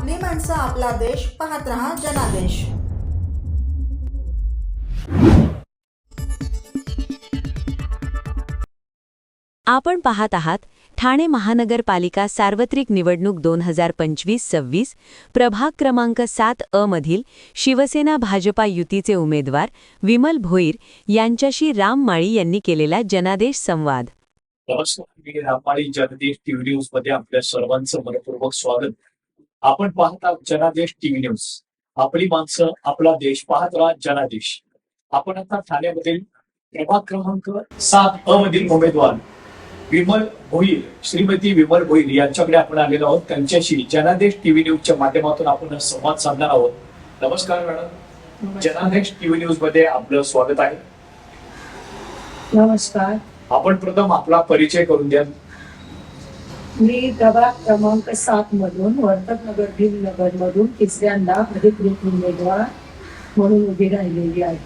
आपली माणसं, आपला देश. पाहत रहा जनादेश. आपण पाहत आहात ठाणे महानगरपालिका सार्वत्रिक निवडणूक 2025-26 प्रभाग क्रमांक 7 मधील शिवसेना भाजपा युतीचे उमेदवार विमल भोईर यांच्याशी राम माळी यांनी केलेला जनादेश संवाद. नमस्कार, मी राममाळी. जनादेश टीव्ही न्यूज मध्ये आपल्या सर्वांचं मनपूर्वक स्वागत. आपण पाहत आहात जनादेश टीव्ही न्यूज. आपली माणसं, आपला देश. पाहत राहा जनादेश. आपण आता ठाण्यामधील प्रभाग क्रमांक 7 मधील उमेदवार विमल भोईर, श्रीमती विमल भोईर यांच्याकडे आपण आलेलो आहोत. त्यांच्याशी जनादेश टीव्ही न्यूजच्या माध्यमातून आपण संवाद साधणार आहोत. नमस्कार मॅडम, जनादेश टीव्ही न्यूज मध्ये आपलं स्वागत आहे. नमस्कार. आपण प्रथम आपला परिचय करून द्या. मी प्रभाग क्रमांक 7 मधून वर्तकनगर भीमनगर मधून तिसऱ्यांदा अधिकृत उमेदवार म्हणून उभी राहिलेली आहे.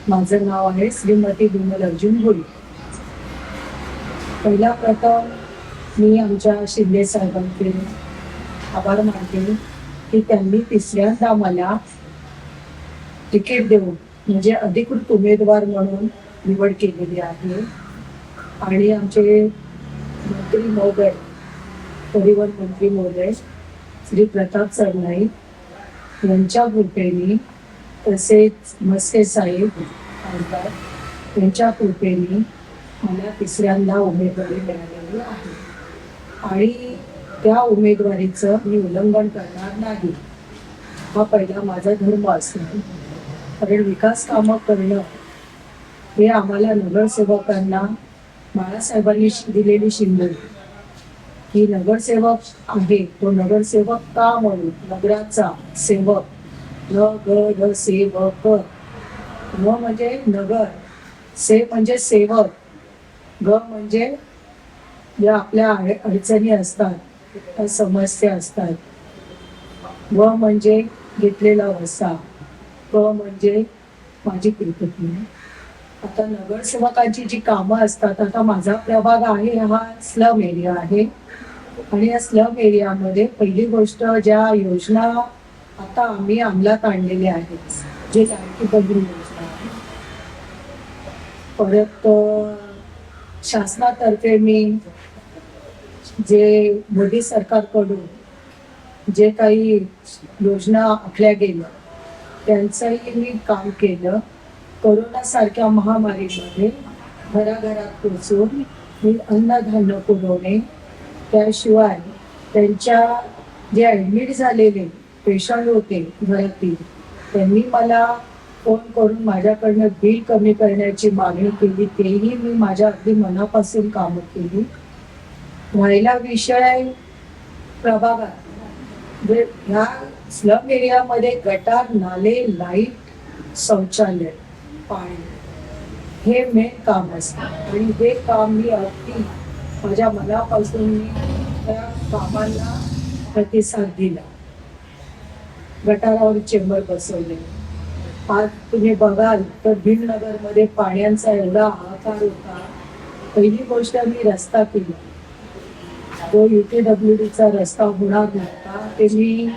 माझं नाव आहे श्रीमती विमल अर्जुन भोईर. पहिला प्रथम मी आमच्या शिंदे साहेबांचे आभार मानते की त्यांनी तिसऱ्यांदा मला तिकीट देऊन म्हणजे अधिकृत उमेदवार म्हणून निवड केलेली आहे. आणि आमचे मंत्री महोदय, परिवहन मंत्री महोदय श्री प्रताप सरनाईक यांच्या कृपेने, तसेच मस्के साहेब खासदार यांच्या कृपेने मला तिसऱ्यांदा उमेदवारी मिळालेली आहे. आणि त्या उमेदवारीचं मी उल्लंघन करणार नाही, हा पहिला माझा धर्म असणार. कारण विकास कामं करणं हे आम्हाला नगरसेवकांना बाळासाहेबांनी दिलेली शिंदे की नगरसेवक आहे तो नगरसेवक का म्हणून नगराचा सेवक, नगर सेवक. न म्हणजे नगर, से म्हणजे सेवक, ग म्हणजे ज्या आपल्या अडचणी असतात, त्या समस्या असतात, व म्हणजे घेतलेला वसा, क म्हणजे माझी कृतज्ञ. आता नगरसेवकांची जी कामं असतात, आता माझा प्रभाग आहे हा स्लम एरिया आहे. आणि या स्लम एरियामध्ये पहिली गोष्ट, ज्या योजना आता आम्ही अंमलात आणलेल्या आहेत, जे लाडकी बहीण योजना आहे, परत शासनातर्फे मी जे मोदी सरकारकडून जे काही योजना आखल्या गेल्या त्यांचंही मी काम केलं. कोरोनासारख्या महामारीमध्ये घराघरात पोचून मी अन्नधान्य पुरवणे, त्याशिवाय त्यांच्या जे ॲडमिट झालेले पेशंट होते घरातील, त्यांनी मला फोन करून माझ्याकडनं बिल कमी करण्याची मागणी केली. तेही मी माझ्या अगदी मनापासून कामं केली. राहिला विषय प्रभागात, ह्या स्लम एरियामध्ये गटार, नाले, लाईट, शौचालय, पाणी हे मेन काम असतं. आणि हे काम मी अगदी माझ्या मनापासून मी त्या कामांना प्रतिसाद दिला. गटारावर चेंबर बसवले. आज तुम्ही बघाल तर भीमनगरमध्ये पाण्याचा एवढा हाहाकार होता. पहिली गोष्ट मी रस्ता केला, जो UTWDचा रस्ता होणार नव्हता, ते मी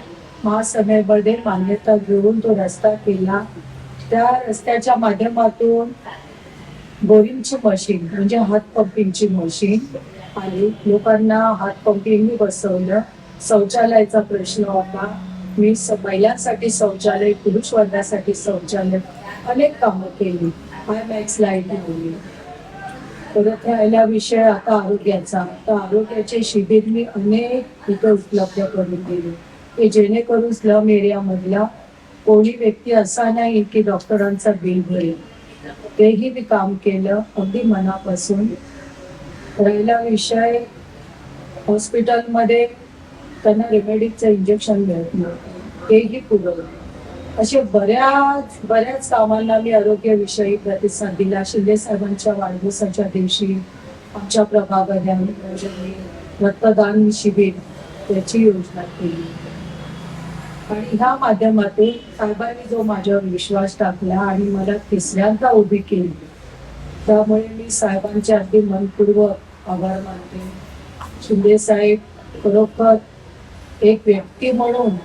महासभेमध्ये मान्यता घेऊन तो रस्ता केला. त्या रस्त्याच्या माध्यमातून बोरिंगची मशीन म्हणजे हात पंपिंगची मशीन आली. लोकांना हात पंपिंग बसवलं. शौचालयाचा प्रश्न होता, मी महिलांसाठी शौचालय, पुरुष वर्गासाठी शौचालय, अनेक कामं केली. IMAX लाईट लावली. परत राहिला विषय आता आरोग्याचा. तर आरोग्याचे शिबिर मी अनेक इथं उपलब्ध करून दिले, की जेणेकरून स्लम एरियामधला कोणी व्यक्ती असा नाही की डॉक्टरांचा बिल भरेल. तेही मी काम केलं अगदी मनापासून. राहिला विषय हॉस्पिटलमध्ये त्यांना रेमेडिकचं इंजेक्शन मिळत नव्हतं, तेही पुरवलं. असे बऱ्याच कामांना मी आरोग्यविषयी प्रतिसाद दिला. शिंदे साहेबांच्या वाढदिवसाच्या दिवशी आमच्या प्रभागाने रक्तदान शिबिर त्याची योजना केली. आणि ह्या माध्यमातून साहेबांनी जो माझ्यावर विश्वास टाकला आणि मला तिसऱ्यांदा उभी केली, त्यामुळे मी साहेबांचे अगदी मनपूर्वक आभार मानते. शिंदे साहेब खरोखर एक व्यक्ती म्हणून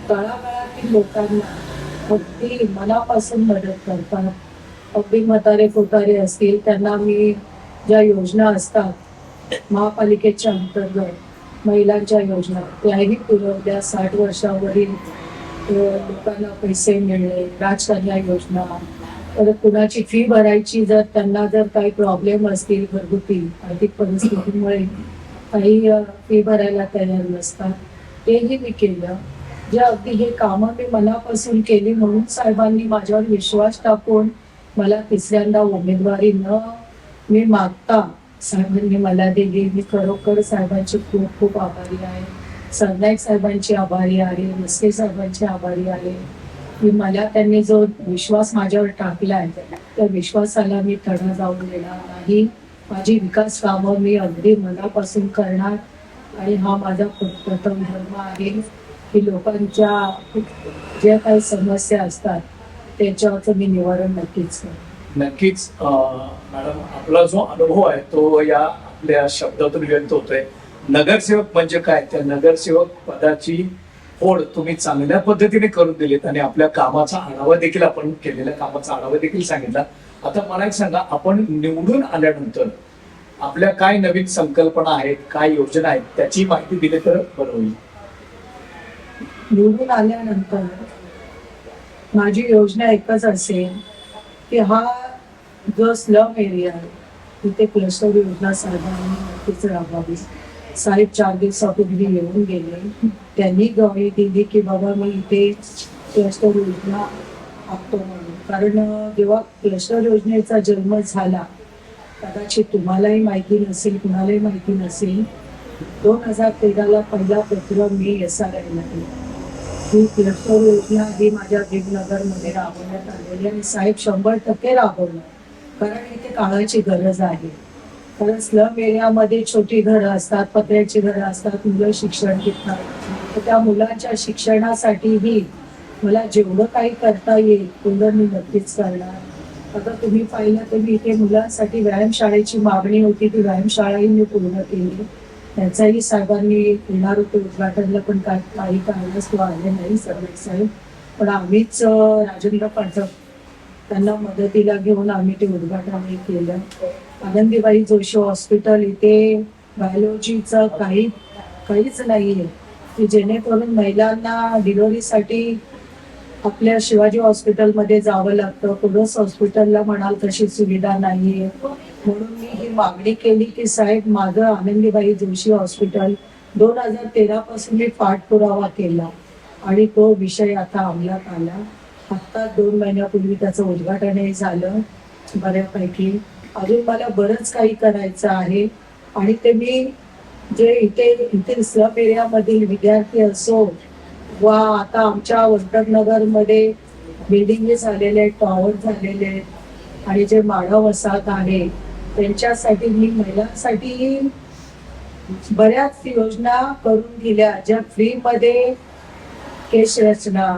तळागाळातील लोकांना अगदी मनापासून मदत करतात. अगदी म्हातारे कोतारे असतील त्यांना मी ज्या योजना असतात महापालिकेच्या अंतर्गत महिलांच्या योजना त्याही पुरवल्या. 60 वर्षावरील लोकांना पैसे मिळणे, राजकन्या योजना, परत कुणाची फी भरायची जर त्यांना जर काही प्रॉब्लेम असतील घरगुती आर्थिक परिस्थितीमुळे काही फी भरायला तयार नसतात तेही मी केलं. जे अगदी हे कामं मी मनापासून केली म्हणून साहेबांनी माझ्यावर विश्वास टाकून मला तिसऱ्यांदा उमेदवारी न मी मागता साहेबांनी मला दिली. मी खरोखर साहेबांची खूप खूप आभारी आहे. सरनाईक साहेबांची आभारी आहे, मस्के साहेबांची आभारी आहे की मला त्यांनी जो विश्वास माझ्यावर टाकलाय त्या विश्वासाला मी तडा जाऊन देणार नाही. माझी विकास कामं मी अगदी मनापासून करणार आणि हा माझा प्रथम धर्म आहे की लोकांच्या ज्या काही समस्या असतात त्याच्यावरचं मी निवारण नक्कीच करेन. नक्कीच मॅडम, आपला जो अनुभव आहे तो या आपल्या शब्दातून व्यक्त होतोय. नगरसेवक म्हणजे काय, त्या नगरसेवक पदाची ओढ तुम्ही चांगल्या पद्धतीने करून दिलीत आणि आपल्या कामाचा आढावा देखील आपण केलेल्या कामाचा आढावा देखील सांगितला. आता मला एक सांगा, आपण निवडून आल्यानंतर आपल्या काय नवीन संकल्पना आहेत, काय योजना आहेत त्याची माहिती दिली तर बरं होईल. निवडून आल्यानंतर माझी योजना एकच असेल की हा जो स्लम एरिया आहे तिथे क्लस्टर योजना साहेबांनी नक्कीच राबवावी. साहेब 4 दिवसापूर्वी येऊन गेले, त्यांनी ग्वाही दिली की बाबा मी इथे क्लस्टर योजना आखतो म्हणून. कारण जेव्हा क्लस्टर योजनेचा जन्म झाला, कदाचित तुम्हालाही माहिती नसेल, कुणालाही माहिती नसेल, 2013ला पहिला पत्र मी SRI ला दिला. ही क्लस्टर योजना ही माझ्या दिगनगरमध्ये राबवण्यात आलेली आणि साहेब 100% राबवणार. कारण इथे काळाची गरज आहे. कारण स्लम एरियामध्ये छोटी घरं असतात, पत्र्याची घरं असतात, मुलं शिक्षण घेतात. तर त्या मुलांच्या शिक्षणासाठीही मला जेवढं काही करता येईल तेवढं मी नक्कीच करणार. आता तुम्ही पाहिलं तर मी इथे मुलांसाठी व्यायामशाळेची मागणी होती, ती व्यायामशाळाही मी पूर्ण केली. त्याचाही साहेबांनी येणार होते उद्घाटनला, पण काही कारणास्तव आले नाही सरनाईक साहेब. पण आम्हीच राजेंद्र पाठक त्यांना मदतीला घेऊन आम्ही ते उद्घाटन केलं. आनंदीबाई जोशी हॉस्पिटल इथे बायोलॉजीचं काहीच नाहीये की जेणेकरून महिलांना डिलिव्हरीसाठी आपल्या शिवाजी हॉस्पिटलमध्ये जावं लागतं. पुरस हॉस्पिटलला म्हणाल तशी सुविधा नाहीये. म्हणून मी ही मागणी केली की साहेब माझं आनंदीबाई जोशी हॉस्पिटल 2013 पासून मी पाठपुरावा केला आणि तो विषय आता अंमलात आला. आता 2 महिन्यापूर्वी त्याचं उद्घाटनही झालं बऱ्यापैकी. अजून मला बरंच काही करायचं आहे आणि ते मी जे इथे स्लम एरियामधील विद्यार्थी असो वा आता आमच्या वसंतनगरमध्ये बिल्डिंग झालेले आहेत, टॉवर झालेले आहेत आणि जे मानव वसाहत आहे त्यांच्यासाठी मी महिलांसाठी बऱ्याच योजना करून दिल्या, ज्या फ्रीमध्ये केश रचना,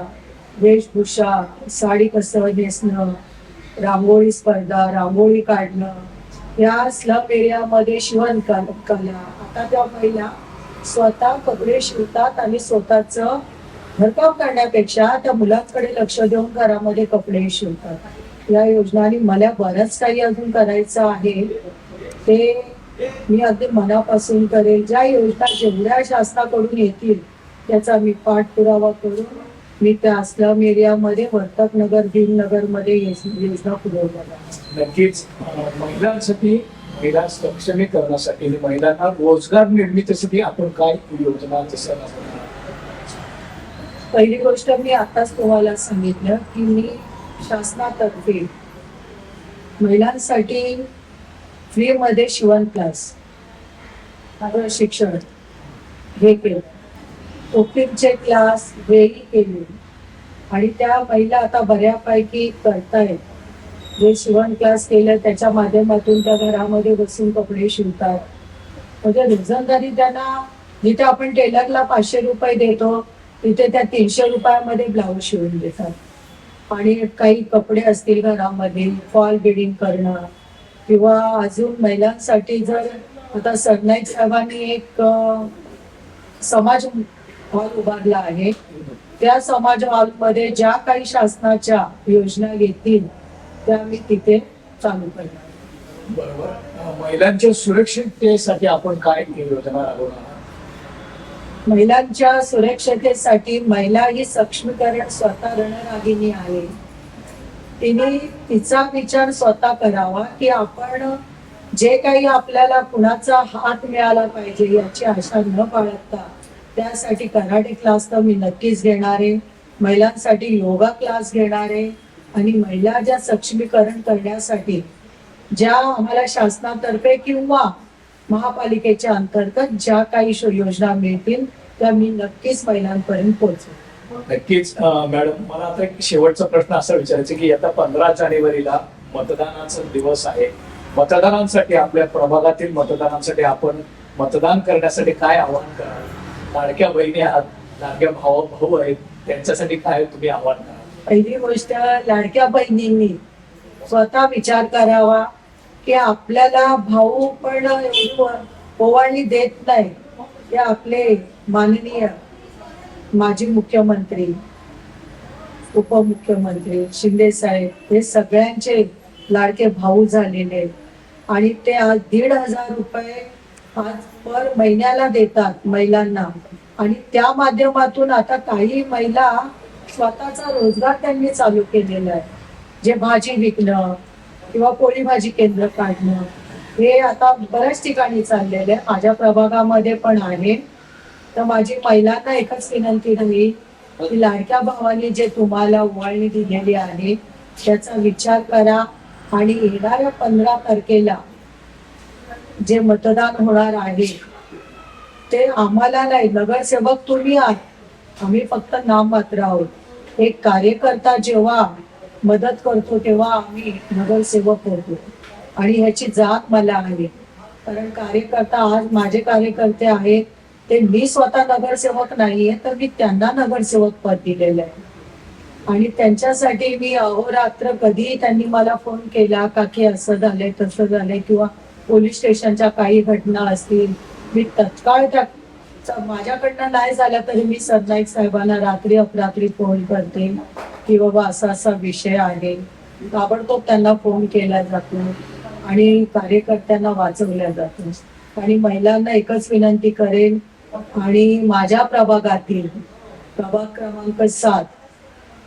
वेशभूषा, साडी कसं नेसणं, रांगोळी स्पर्धा, रांगोळी काढणं, या स्लम एरियामध्ये शिवणकला. आता त्या महिला स्वतः कपडे शिवतात आणि स्वतःचं घरकाम करण्यापेक्षा त्या मुलांकडे लक्ष देऊन घरामध्ये कपडे शिवतात. या योजना आणि मला बरंच काही अजून करायचं आहे ते मी अगदी मनापासून करेल. ज्या योजना जेवढ्या शासनाकडून येतील त्याचा मी पाठपुरावा करून मी त्या स्लम एरियामध्ये वर्तकनगर, भीमनगरमध्ये योजना पुरवल्या. नक्कीच महिलांसाठी, महिला सक्षमीकरणासाठी आणि महिलांना रोजगार निर्मितीसाठी आपण काय योजना जसं पहिली गोष्ट मी आताच तुम्हाला सांगितलं की मी शासनातर्फे महिलांसाठी फ्रीमध्ये शिवण क्लास, शिक्षण हे केलं. कुकिंगचे क्लास हेही केले आणि त्या महिला आता बऱ्यापैकी करतायत. जे शिवण क्लास केलं त्याच्या माध्यमातून त्या घरामध्ये बसून कपडे शिवतात. म्हणजे रोजंदारी त्यांना, जिथे आपण टेलरला 500 रुपये देतो तिथे त्या 300 रुपयामध्ये ब्लाऊज शिवून देतात. आणि काही कपडे असतील घरामध्ये फॉल बिडिंग करणं किंवा अजून महिलांसाठी जर आता सरनाईक साहेबांनी एक समाज हॉल उभारला आहे. त्या समाज हॉलमध्ये ज्या काही शासनाच्या योजना येतील त्या मी तिथे चालू करणार. बरोबर. महिलांच्या सुरक्षिततेसाठी आपण काय योजना राबवणार आहात? महिलांच्या सुरक्षतेसाठी महिला ही सक्षमीकरण स्वतः रणरागिणी आहे. तिने तिचा विचार स्वतः करावा की आपण जे काही आपल्याला कुणाचा हात मिळाला पाहिजे याची आशा न बाळगता त्यासाठी कराटे क्लास तर मी नक्कीच घेणार आहे. महिलांसाठी योगा क्लास घेणार आहे. आणि महिला ज्या सक्षमीकरण करण्यासाठी ज्या आम्हाला शासनातर्फे किंवा महापालिकेच्या अंतर्गत ज्या काही योजना मिळतील त्या मी नक्कीच महिलांपर्यंत पोहोचवेन. नक्कीच. मॅडम, मला आता एक शेवटचा प्रश्न असा विचारायचा की आता 15 जानेवारीला मतदानाचा दिवस आहे. मतदारांसाठी, आपल्या प्रभागातील मतदारांसाठी आपण मतदान करण्यासाठी काय आवाहन कराल? लाडक्या बहिणी आहात, लाडक्या भाऊ आहेत, त्यांच्यासाठी काय तुम्ही आवाहन कराल? पहिली गोष्ट, लाडक्या बहिणींनी स्वतः विचार करावा की आपल्याला भाऊ पण ओवाळणी देत नाही. ते आपले माननीय माजी मुख्यमंत्री, उपमुख्यमंत्री शिंदे साहेब हे सगळ्यांचे लाडके भाऊ झालेले आहेत. आणि ते आज 1,500 रुपये आज पर महिन्याला देतात महिलांना. आणि त्या माध्यमातून आता काही महिला स्वतःचा रोजगार त्यांनी चालू केलेला आहे. जे भाजी विकणं किंवा पोळी भाजी केंद्र काढणं हे आता बऱ्याच ठिकाणी चाललेलं आहे. माझ्या प्रभागामध्ये पण आहे. तर माझी महिलांना एकच विनंती राहील की लाडक्या भावाने जे तुम्हाला ओवाळणी दिलेली आहे त्याचा विचार करा. आणि येणाऱ्या 15 तारखेला जे मतदान होणार आहे ते आम्हाला नाही, नगरसेवक तुम्ही आहात, आम्ही फक्त नाममात्र आहोत. एक कार्यकर्ता जेव्हा मदत करतो तेव्हा आम्ही नगरसेवक होतो. आणि ह्याची जात मला आहे. कारण कार्यकर्ता, आज माझे कार्यकर्ते आहेत ते मी स्वतः नगरसेवक नाहीये तर मी त्यांना नगरसेवक पद दिलेलं आहे. आणि त्यांच्यासाठी मी अहोरात्र, कधीही त्यांनी मला फोन केला का की असं झालंय तसं झालंय किंवा पोलीस स्टेशनच्या काही घटना असतील, मी तत्काळ त्या माझ्याकडनं नाही झालं तरी मी सरनाईक साहेबांना रात्री अपरात्री फोन करते की बाबा असा असा विषय आहे. ताबडतोब त्यांना फोन केला जातो आणि कार्यकर्त्यांना वाचवल्या जातो. आणि महिलांना एकच विनंती करेन, आणि माझ्या प्रभागातील प्रभाग क्रमांक 7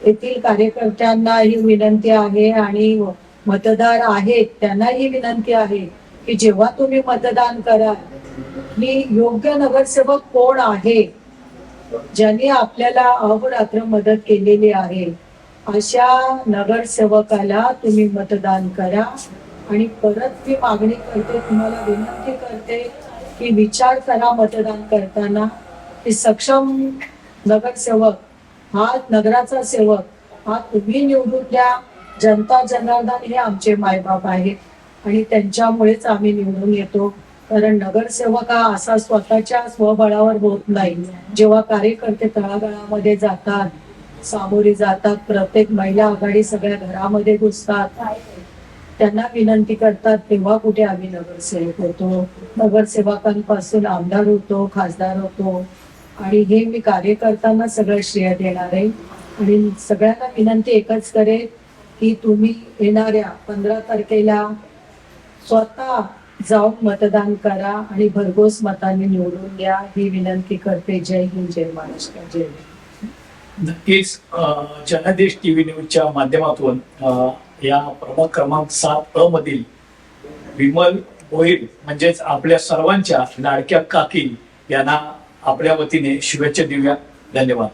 येथील कार्यकर्त्यांना ही विनंती आहे आणि मतदार आहेत त्यांना ही विनंती आहे की जेव्हा तुम्ही मतदान कराल की योग्य नगरसेवक कोण आहे, ज्यांनी आपल्याला अहोरात्र मदत केलेली आहे, अशा नगरसेवकाला तुम्ही मतदान करा. आणि परत मी मागणी करते, तुम्हाला विनंती करते की विचार करा मतदान करताना की सक्षम नगरसेवक हा नगराचा सेवक हा तुम्ही निवडून द्या. जनता जनार्दन हे आमचे मायबाप आहेत आणि त्यांच्यामुळेच आम्ही निवडून येतो. कारण नगरसेवक हा असा स्वतःच्या स्वबळावर होत नाही. जेव्हा कार्यकर्ते तळागाळामध्ये जातात, सामोरे जातात, प्रत्येक महिला आघाडी सगळ्या घरामध्ये घुसतात, त्यांना विनंती करतात, तेव्हा कुठे आम्ही नगरसेवक होतो. नगरसेवकांपासून आमदार होतो, खासदार होतो. आणि हे मी कार्यकर्त्यांना सगळं श्रेय देणार आहे. आणि सगळ्यांना विनंती एकच करेल की तुम्ही येणाऱ्या 15 तारखेला स्वतः जाऊन मतदान करा आणि भरघोस मतांनी निवडून द्या, ही विनंती करते. जय हिंद, जय महाराष्ट्र, जय हिंद. नक्कीच. जनादेश टीव्ही न्यूजच्या माध्यमातून या प्रभाग क्रमांक 7 मधील विमल भोईर म्हणजेच आपल्या सर्वांच्या लाडक्या काकी यांना आपल्या वतीने शुभेच्छा देऊया. धन्यवाद.